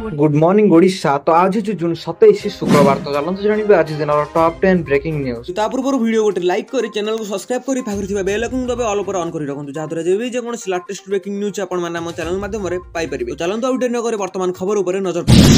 Good morning Odisha. तो आज जो जून 27 शुक्रवार तो चलते जानवे आज दिन टॉप 10 ब्रेकिंग न्यूज। ता पूर्व वीडियो गोटे लाइक करी चैनल को सब्सक्राइब करी पाखर थिबा बेल आइकन दबे ऑल पर ऑन करी रखंतु जादरा जेबे जे कोन लेटेस्ट ब्रेकिंग न्यूज आपण माने हम चैनल माध्यम रे पाई परिबे। चलंतु आउट न करे वर्तमान खबर ऊपर नजर पकाउ।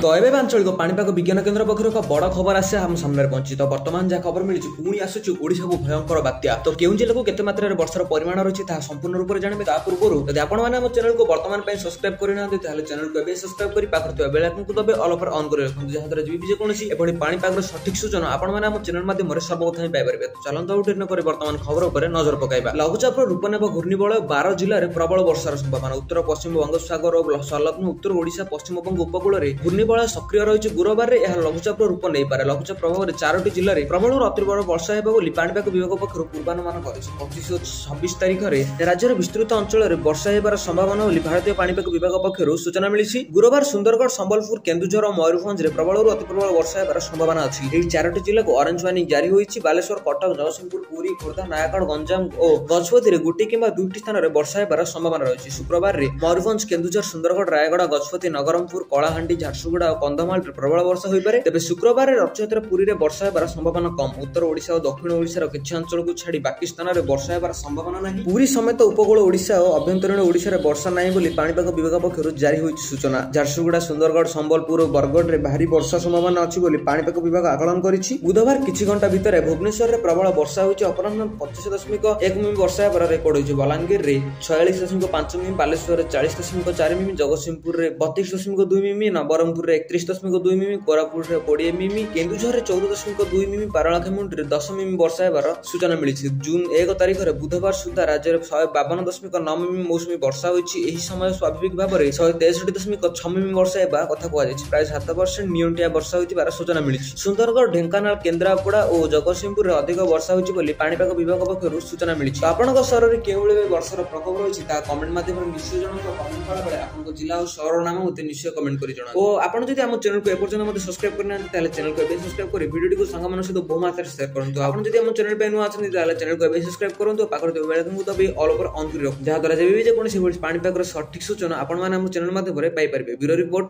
तो एबे आंचलिक पाणीपाग विज्ञान केन्द्र पक्षर एक बड़ खबर आसे हम सामने पहुंची। तो वर्तमान जहाँ खबर मिली पुणी आसुची ओडिशा को भयंकर बात्या। तो केउं जिल्ला को केते मात्रा वर्षार परिमाण रही है संपूर्ण रूप से जानबे। ता पूर्व यदि आपण माने हम चैनल को वर्तमान पे सब्सक्राइब करना ताले चैनल को एबे सब्सक्राइब करी पाखर थिबा बेल आइकन को दबे ऑल पर ऑन करी रखंतु जहाँ द्वारा जे कोनोसी एभली पाणीपाग सठिक सूचना आपण माने हम चैनल माध्यम रे सर्वप्रथम पाई परिबे। तो चलंतु आउट न करे वर्तमान खबर ऊपर नजर पकाइबा। लघुचाप रूपनेब घूर्णिबलय 12 जिल्ला रे प्रबल वर्षार संभावना। उत्तर पश्चिम बंगोपसागर और संलग्न उत्तर ओडिशा पश्चिम बंग उपकूल रे घूर्णिबलय सक्रिय रही गुरुवार यह लघुचाप रूप नहीं पारे। लघुचाप प्रभाव में 4टी जिले में प्रबल और अति बड़ वर्षा होगा बोली पाणीपाग विभाग पक्षर पूर्वानुमान कर 25 और 26 तारीख में राज्यर विस्तृत अंचल में वर्षा होबार संभावना बोली भारतीय पाणीपाग विभाग पक्षर सूचना मिली। गुरुवार सुंदरगढ़ संबलपुर केन्दुझर और मयूरभंज में प्रबल और अति प्रबल वर्षा होबार संभावना अच्छी। यह 4टी जिले को ऑरेंज वार्निंग जारी होती। बालेश्वर कटक जगतसिंहपुर पुरी खोर्धा नयागढ़ गंजाम और गजपति में गोटे किंवा 2टी स्थान में वर्षा होबार संभावना रही। शुक्रवार में मयूरभंज केन्दुझर सुंदरगढ़ रायगढ़ गजपति नगरमपुर कलाहांडी झारसुगुड़ा और कंधमाल प्रबल वर्षा होइपारे। तेबे शुक्रवार रथयात्रा पुरी रे वर्षा होबार संभावना कम। उत्तर ओडिशा और दक्षिण ओडिशा किछि अंचल को छाड़ी बाकी स्थान रे वर्षा होबार संभावना नहीं। पुरी समेत उपकूल ओडिशा और अभ्यंतरीण ओडिशा रे वर्षा नहीं बोली पाणीपाग विभाग पक्षरु जारी होइछि सूचना। झारसुगुड़ा सुंदरगढ़ संबलपुर और बरगढ़ रे भारी वर्षा संभावना अछि बोली पाणीपाग विभाग आकलन करिछि। बुधवार किछि घंटा भितर भुवनेश्वर रे प्रबल वर्षा होइछि। अपराह्न 25.1 मिमी वर्षा होबार रेकॉर्ड होइछि। बलांगीर रे 46.5 मिमी, बालेश्वर रे 40.4 मिमी, जगतसिंहपुर रे 32.2 मिमी, नवरंगपुर रे 31.2 मिमी, कोरापुट 20 मिमी, केन्दुझर 14.2 मिमी, पारलाखेमुंडी 10 मिमी वर्षा होबार सूचना मिली। जून 1 तारीख में बुधवार सुधा राज्य में 152.9 मिमी मौसुमी वर्षा होइछि। एही समय स्वाभाविक भाव में 163.6 मिमी वर्षा होबा कथा कुआ जायछि। प्राय 7% नियंत्रिया वर्षा होइतिबार सूचना मिली। सुंदरगढ़, ढेंकानाल, केन्द्रापड़ा और जगतसिंहपुर में अधिक वर्षा होइछि बोली पाणीपाग विभाग पक्षरु सूचना मिली। आपनक शहर रे केउळे वर्षार प्रकोप रहिछि ता कमेंट माध्यम रे निश्चय जणातो। कमेंट कला बेले आपनक जिल्ला और शहर नाम मते निश्चय कमेंट करि जणातो। ओ आपण जदि हम चैनल को एपर्यंत मते सब्सक्राइब करना ताले चैनल को सब्सक्राइब करी वीडियो को संग मन सहित बहु मात्रा शेयर करंतु। आपण जदि हम चैनल पे नुआ अछन ताले चैनल को सब्सक्राइब करंतु। पाखर बेल आइकन को दबे ऑल ओवर ऑन करी रखु जहा द्वारा जे कोनोसी पाणीपाग रो सठिक सूचना आपण माने हम चैनल माध्यम रे पाई परिबे। Bureau report.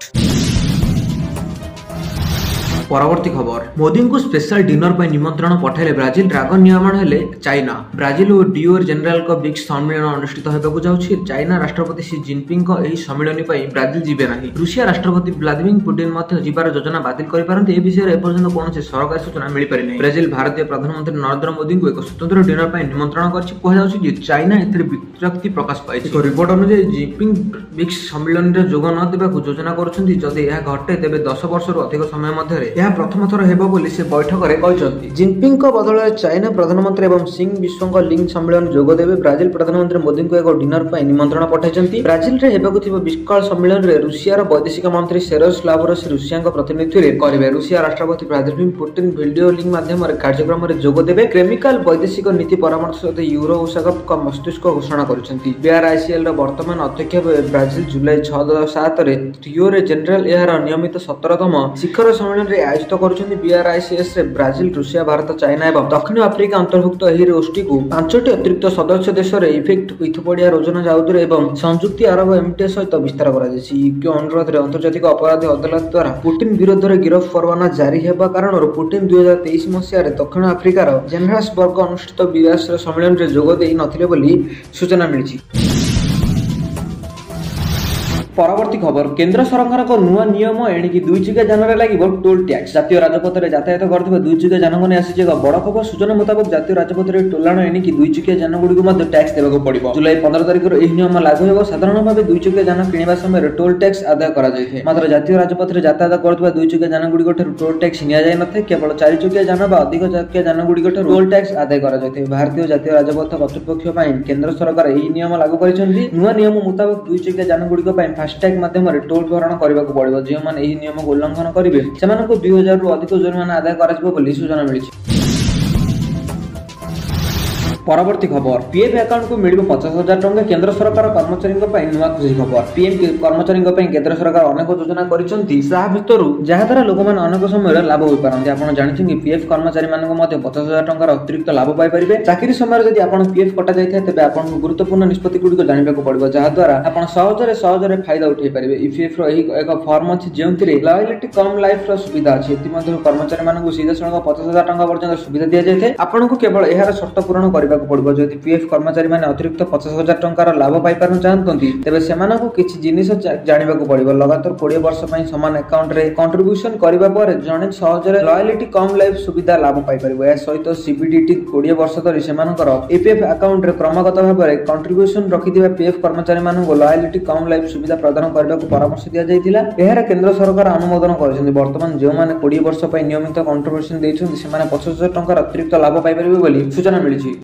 परवर्ती खबर, मोदी को स्पेशल डिनर पर निमंत्रण पठाइले ब्राजिल। ड्रागन नियमन हेले चाइना। ब्राजिल और डिओर जनरल को ब्रिक्स सम्मेलन अनुष्ठित होबाकू जाउछि। चाइना राष्ट्रपति शी जिनपिंग को एही सम्मेलन पई ब्राजिल जिबे नाही। रूसिया राष्ट्रपति व्लादिमीर पुतिन मध्य जिबार योजना बातिल करि पारନ୍ତି। ए विषय रे एपर्यंत कोनोसी सरकारी सूचना मिलि पारि नै। ब्राजिल भारतीय प्रधानमंत्री नरेंद्र मोदी को एक स्वतंत्र डिनर पर निमंत्रण करछि। कहै जाउछि जे चाइना एथिरे विरक्ति प्रकाश पाइछि। एक रिपोर्ट अनुसार जिनपिंग ब्रिक्स सम्मेलन रे जोग न देबाकू योजना करूछन्ती। जदि यह घटे तेबे 10 वर्ष रु अधिक समय मध्ये यह प्रथम थर हेबो बोली से बैठक रे कहचंती। जिनपिंग को बदल चाइना प्रधानमंत्री एवं सिंह विश्व को लिंक सम्मेलन जोग देबे। ब्राजिल प्रधानमंत्री मोदी को एक डिनर पर निमंत्रण पठाइचंती। ब्राजिल रे हेबाकू थिबो विशाल सम्मेलन रे रूसिया वैदेशिक मंत्री सेरोस लावरोस रूसिया को प्रतिनिधित्व रे करिवे। रूसिया राष्ट्रपति व्लादिमीर पुतिन वीडियो लिंक माध्यम रे कार्यक्रम रे जोग देबे। केमिकल वैदेशिक नीति परामर्श सहित यूरो उसागप का मस्तिष्क घोषणा करिसंती। बीआरआईसीएल रो वर्तमान अध्यक्ष ब्राजिल जुलाई 6-7 रे रियो रे जनरल यार नियमित 17तम शिखर सम्मेलन रे आयोजित बीआरआईसीएस रे ब्राजिल, रूसिया, भारत, चाइना एवं दक्षिण आफ्रिका अंतर्भुक्त एही गोष्ठी को 5टी अतिरिक्त सदस्य देश रे इफेक्ट इथोपिया रोजना जाउदरे एवं संयुक्त अरब एमिरेट्स सहित विस्तार करा जायछि। यूके अनुरोध रे अंतर्जातिक अपराध अदालत द्वारा पुतिन विरोध रे गिरफ परवाना जारी हेबा कारण पुतिन 2023 मसिया रे दक्षिण आफ्रिका रो जोहान्सबर्ग अनुष्ठित बीआरआईसीएल सम्मेलन रे जोग देई नथिले बोली सूचना मिलिछि। परवर्ती खबर, केंद्र सरकार को नुआ नियम एणिकी 2 चकिया जान रे लागिबो टोल टैक्स। जातीय राजपथ रे यातायात करथिबा 2 चकिया जान माने आसी एक बड़ खबर। सूचना मुताबिक जातीय राजपथ रे टोलाण एणिकी 2 चकिया जान गुडी को मध्ये टैक्स देबाको पड़िबो। जुलाई 15 तारिख रो एही नियम लागू हेबो। साधारण भाबे 2 चकिया जान किनिबा समय रे टोल टैक्स आदाय करा जायथे। मात्र जातीय राजपथ रे यातायात करथिबा 2 चकिया जान गुडी को टोल टैक्स निया जाय नथे। केवल 4 चकिया जान बा अधिक चकिया जान गुडी को टोल टैक्स आदाय करा जायथे। भारतीय जातीय राजपथ कर्तृपक्ष पई केंद्र सरकार एही नियम लागू करिसंती। नुआ नियम मुताबिक 2 चकिया जान गुडी को पई फास्टैग माध्यम रे टोल भरण करने को पड़ो। जो मैंने यह नियम को उल्लंघन करेंगे से 2000 रु अधिक जुर्माना आदाय कर सूचना मिली। परवर्ती खबर पीएफ अकाउंट को मिल 50,000 टंका केंद्र सरकार कर्मचारी नुआ खुशी खबर पीएम कर्मचारी केंद्र सरकार अनेक योजना करद्वारा लोक मैंने अनेक समय लाभ हो पारती आप जानते पीएफ कर्मचारी 50,000 टंकार अतिरिक्त लाभ पाइपर चाकरी समय जब आप पीएफ कटा जाए तेज आपको गुरुत्वपूर्ण निष्पत्ति गुड़िक जानने को पड़ो जहाद्वारा आप सहजरे फायदा उठाई पारे ईपीएफ एक फर्म अच्छी जो लॉयल्टी कम लाइफ सुविधा अच्छी कर्मचारी सीधा सड़क 50,000 टंका पर्यटन सुविधा दी जाए आपको केवल यार शर्त पूरण करने पड़ो जदि पीएफ कर्मचारी मैंने अतिरिक्त 50,000 टंकार लाभ पाइपर चाहते तेज से किसी जिनिस जानवा पड़ो लगातार 20 वर्ष सामान अकाउंट रे कंट्रीब्यूशन करने पर जड़े सहजरे लॉयल्टी कम लाइफ सुविधा लाभ पाइपर यह सहित सीबीडीटी 20 वर्ष धरी ईपीएफ अकाउंट रे क्रमागत भाव में कंट्रीब्यूशन रखिथिबा पीएफ कर्मचारी मानक लॉयल्टी कम लाइफ सुविधा प्रदान करने को परामर्श दिया जायतिला एहार केंद्र सरकार अनुमोदन करछन्ती वर्तमान जो माने 20 वर्ष पई नियमित कंट्रीब्यूशन देछन्ती से माने 50,000 टंका अतिरिक्त लाभ पाइपर बोली सूचना मिली।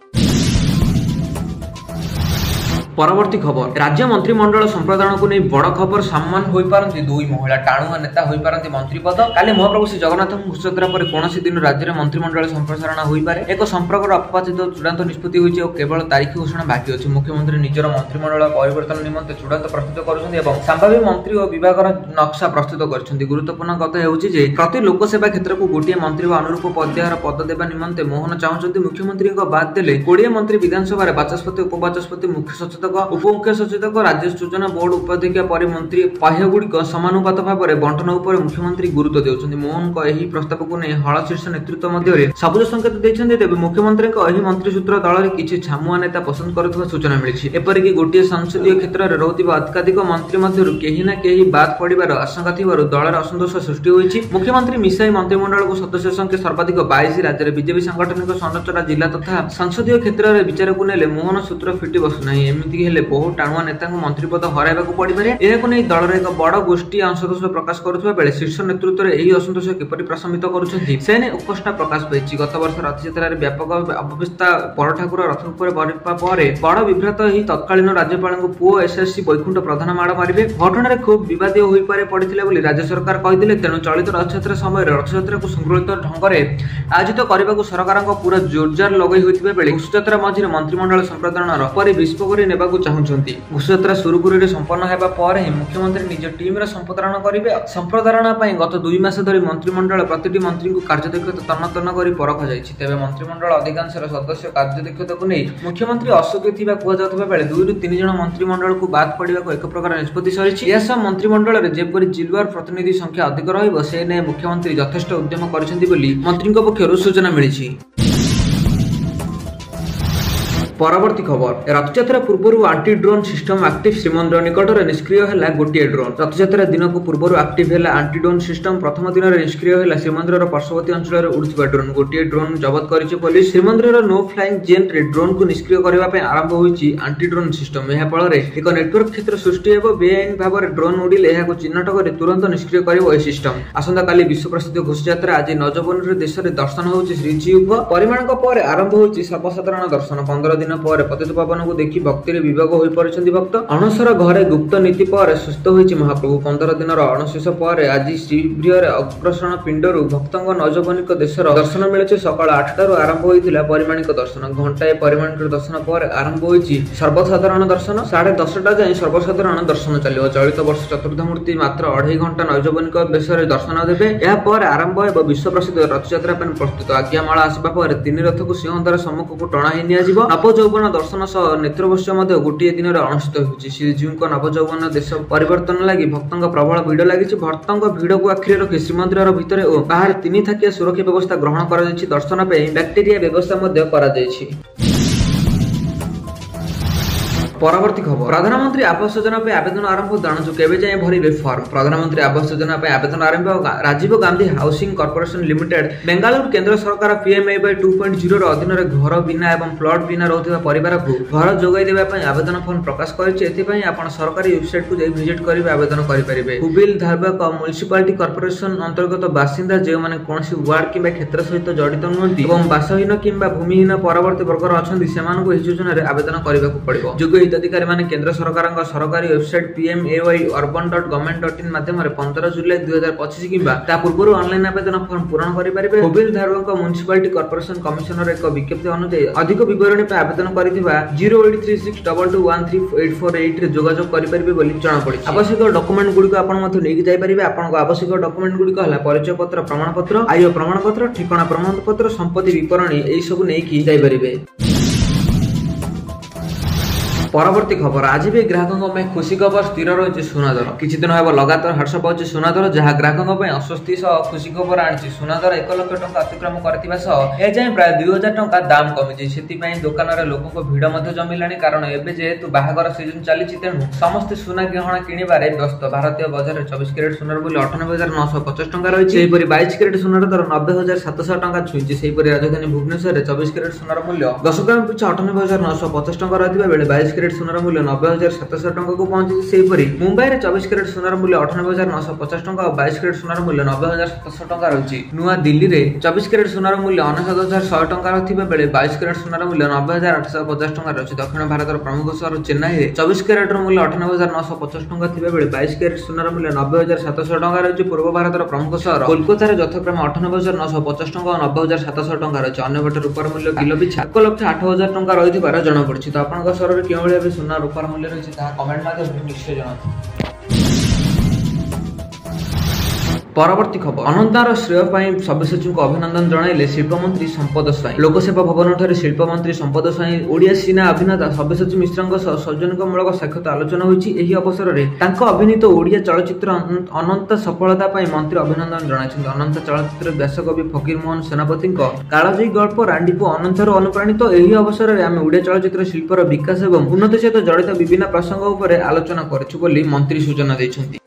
परवर्ती खबर राज्य मंत्रिमंडल संप्रदान को नहीं बड़ खबर सम्मान हो पारती दुई महिला टाणुआ नेता हो पारती मंत्री पद काली महाप्रभु श्री जगन्नाथ घोषयात्रा पर कौन दिन राज्य में मंत्रिमंडल संप्रसारण हो पारे एक संपर्क अपवादित चूड़ांत निष्पत्ति होती और केवल तारीख घोषणा बाकी अच्छी मुख्यमंत्री निजर मंत्रिमंडल परिवर्तन निमंते चूड़ांत प्रस्तुत कर संभाव्य मंत्री और विभाग नक्शा प्रस्तुत कर गुरुत्वपूर्ण कथा होची प्रति लोकसेवा क्षेत्र को गोटे मंत्री अनुरूप पदयार पद देवा निमंते मोहन चाहते मुख्यमंत्री बाद देले 20 मंत्री विधानसभा बाचस्पति उपबाचस्पति मुख्य सचेतक उपमुख्य सचेतक राज्य सूचना बोर्ड उपाध्यक्ष पर मंत्री पाह्यगुड़िक समानुपात भाव में बंटन उपर मुख्यमंत्री गुरुत्व देउछन्ति मोहन को एही प्रस्ताव को नहीं हल शीर्ष नेतृत्व मध्य सबुज संकेत देइछन्ति तेबे मुख्यमंत्री एही मंत्री सूत्र दल रे किछि छामुआ नेता पसंद करुवा सूचना मिलिछि एपरिक गोटे संसदीय क्षेत्र में रहउतिबा अधिकाधिक मंत्री मध्यरु केही ना केही बात पड़िबार आशंका थिबारु दलर असंतोष सृष्टि होइछि मुख्यमंत्री मिसाई मंत्रिमंडल को सदस्य संख्या सर्वाधिक 22 राज्य में बीजेपी सांगठनिक संरचना जिला तथा संसदीय क्षेत्र में विचार को नेले मोहन सूत्र फिटी बसुना एमती हेले बहु टाणुआ नेता मंत्री पद हराइबा पड़े यह दल एक बड़ गोष्ठी असंतोष प्रकाश करुवा बेले शीर्ष नेतृत्व में यही असंतोष किपरि प्रशमित करुछन्ति से ने उपोषणा प्रकाश पाई गत वर्ष रथयात्रा व्यापक अव्यवस्था बड़ ठाकुर रथ उपर बड़ विभ्रात ही तत्कालीन राज्यपाल पुओ एसएससी वैकुंठ प्रधान माड़ मारे घटना खूब विवादीय हो पड़ता राज्य सरकार कहते तेणु चलित रथयात्रा समय रथयात्रा को संगठित ढंग से आयोजित करने को सरकार पूरा जोरजार लगे होता बेले घोषयात्रा मझे मंत्रिमंडल संप्रदान पर विस्फोरी ने चाहते घोषयात्रा सुरुखुरु संपन्न होगा पर ही मुख्यमंत्री निज टीम संप्रदान करेंगे संप्रदान गत 2 मास धरी मंत्रिमंडल प्रति मंत्री को कार्यदक्षता तन्न तन्न कर परख तेज मंत्रिमंडल अधिकांश सदस्य कार्यदक्षता को नहीं मुख्यमंत्री अशोक कहु बेले 2 ରୁ 3 जन मंत्रिमंडल को बाद पड़ा एक प्रकार निष्पत्ति सरी मंत्रिमंडल में जेपरी जिलुआर प्रतिनिधि संख्या अधिक रही मुख्यमंत्री यथेष्ट उद्यम कर मंत्री पक्षर सूचना मिली। परवर्ती खबर रथयात्रा पूर्व anti drone system active Srimandir निकट में निष्क्रिय है गोटे ड्रोन रथयात्रा दिन को पूर्व एक्टिव है आंटी ड्रोन सिस्टम प्रथम दिन में निष्क्रिय है श्रीमंदिर पार्श्ववर्ती अंचल उड़ुवा ड्रोन गोटे ड्रोन जबत कर पुलिस श्रीमंदिर नो फ्लाइंग जेन रे ड्रोन को निष्क्रिय करने आरंभ होती आंटी ड्रोन सिस्टम यह फल एक नेटवर्क क्षेत्र सृष्टि हो बेआईन भाव में ड्रोन उड़िले चिन्हट कर तुरंत निष्क्रिय कर सिस्टम आसंता काली विश्व प्रसिद्ध घोषयात्रा आज नजबनी देश में दर्शन हो श्रीजीव परिमाण पर आरंभ होती सर्वसाधारण दर्शन 15 दिन पर पतित पावन को देखि भक्ति विभाग हो पड़ते भक्त अणसर घरे गुप्त नीति पर सुस्थ होइछि महाप्रभु 15 दिन अणशेष पर आज श्रीगृह अग्रसरण पिंडर भक्तों नजबनिक देशर दर्शन मिले सकाल 8 आरंभ होता परिमाणिक दर्शन घंटाए परिमाणिक दर्शन पर आरंभ होइछि सर्वसाधारण दर्शन 10:30 जाए सर्वसाधारण दर्शन चलो चलित वर्ष चतुर्थ मूर्ति मात्र 2.5 घंटा नजबनिक बेश दर्शन देवे यापर आरंभ हो विश्व प्रसिद्ध रथयात्रा प्रस्तुत आज्ञामाला आसवा पर 3 रथ को सिंहद्वार सम्मुख को टणा नवजौवन दर्शन सह नेत्रवश्य गोटे दिन में अनुष्ठित होती श्रीजीव नवजौवन देश परिवर्तन लगी भक्तों प्रबल भिड़ लगी भक्तों भिड़ को आखिरी रखी श्रीमंदिर भितर और बाहर 3 थाकिया सुरक्षा व्यवस्था ग्रहण कर दर्शन पर बैक्टेरिया व्यवस्था परवर्ती खबर प्रधानमंत्री आवास योजना पे आवेदन आरंभ जानु केबे जाए भरिबे फॉर्म प्रधानमंत्री आवास योजना पे आवेदन आरंभ Rajiv Gandhi housing corporation limited Bengaluru केंद्र सरकार पीएमए 2.0 रो अधीन रे घर बिना एवं प्लॉट बिना रहउथिबा परिवार को घर जोगाई देबा पय आवेदन फॉर्म प्रकाश करिछि एथि पय आपण सरकारी वेबसाइट को जाई विजिट करिवे आवेदन करि परिबे हुबिल धारबाक म्युनिसिपालिटी कॉर्पोरेशन अंतर्गत बासिंदा जे माने कोनसी वार्ड किबा क्षेत्र सहित जडित नहुंती एवं बासहीन किबा भूमिहीन परवर्ती वर्गर अछंती सेमान को एहि योजना रे आवेदन करिबाकू पड़िबो जोग हिताधिकारी माने केंद्र सरकार सरकारी वेबसाइट pmay.urban.government.in माध्यम 15 जुलाई 2025 किंबा ता पूर्व ऑनलाइन आवेदन फॉर्म पूरण करि परिबे। मोबाइल धारक म्युनिसिपालिटी कॉर्पोरेशन कमिशनर एक विज्ञप्ति अनुसार अधिक विवरणी पे आवेदन करिथिबा 08362213848 रे जोगाजोग करि परिबे बोली जणा पड़ि। आवश्यक डॉक्यूमेंट गुडी को आपण मथे नेकि जाय परिबे। आपण आवश्यक डॉक्यूमेंट गुडी को हला परिचय पत्र प्रमाण पत्र आय प्रमाण पत्र ठिकाना प्रमाण पत्र संपत्ति विवरणी एई सब नेकि जाय परिबे। परवर्ती खबर आज भी ग्राहकों में खुशी खबर स्थिर रही सुना दर किछि दिन हेब लगातार ह्रास पाउछि सुना दर जहां ग्राहकों में अस्वस्ति सह खुशी खबर आछि। सुना दर 1 लाख टंका अतिक्रम करथिबा सह ए जाय प्राय 2000 टंका दाम कमिछि। सेति पई दुकान रे लोकन को भीड़ मध्ये जमिलानी कारण एबे जेहेतु बाहागर सीजन चलीछि तेनु समस्त सुना गहना किनिबारे व्यस्त। भारतीय बाजार रे 24 कैरेट सुनार मूल्य 98950 टंका रहिछि। सेहि परि 22 कैरेट सुनार दर 90700 टंका छुइछि। सेहि परि राजधानी भुवनेश्वर रे 24 कैरेट सुनार मूल्य 10 ग्राम पिछा 98950 टंका रहिबा बेले 22 कैरेट सुनार मूल्य 90700 टंका को पहुंची। सेहि परि मुंबई रे 24 कैरेट सुनार मूल्य 98950 टंका और 22 कैरेट सुनार मूल्य 90700 टंका रहिछि। नुआ दिल्ली रे 24 कैरेट सुनार मूल्य 99100 टंका रथिबा बेले 22 कैरेट सुनार मूल्य 90850 टंका रहिछि। दक्षिण भारतर प्रमुख शहर चेन्नई रे 24 कैरेट रो मूल्य 98950 टंका थिबा बेले 22 कैरेट सुनार मूल्य 90700 टंका रहिछि। पूर्व भारतर प्रमुख शहर कोलकाता रे यथाक्रमे 98950 टंका और 90700 टंका रहिछि। अन्य पटे रूपार मूल्य किलो पिछा 1,08,000 टंका रहिथिबार जणा पड़छि। तो आपनका शहर रे केउ भली सुना रूपार मूल्य रही कमेंट माध्यम निश्चय जनातु। परवर्ती खबर अनंतार श्रेय पाई सब्यसाची को अभिनंदन जणाइले शिल्पमंत्री संपद स्वाई। लोकसेवा भवन ठारे शिल्पमंत्री संपद स्वाई ओडिया सिने अभिनेता सब्यसाची मिश्रଙ୍କ सह सौजन्यमूलक साक्षात आलोचना होईछि। एही अवसर रे तांको अभिनीत ओडिया चलचित्र अनंत सफलता पाई मंत्री अभिनंदन जणाइछन्ति। अनंत चलचित्र व्यासकवि फकीर मोहन सेनापतिଙ୍କ कालजयी गल्प रांडीपु अनंतरो अनुप्राणित। एही अवसर रे आमे ओडिया चलचित्र शिल्पर विकास एवं उन्नति सहित जड़ित विभिन्न प्रसंग उपरे आलोचना करछु बोली मंत्री सूचना दैछन्ति।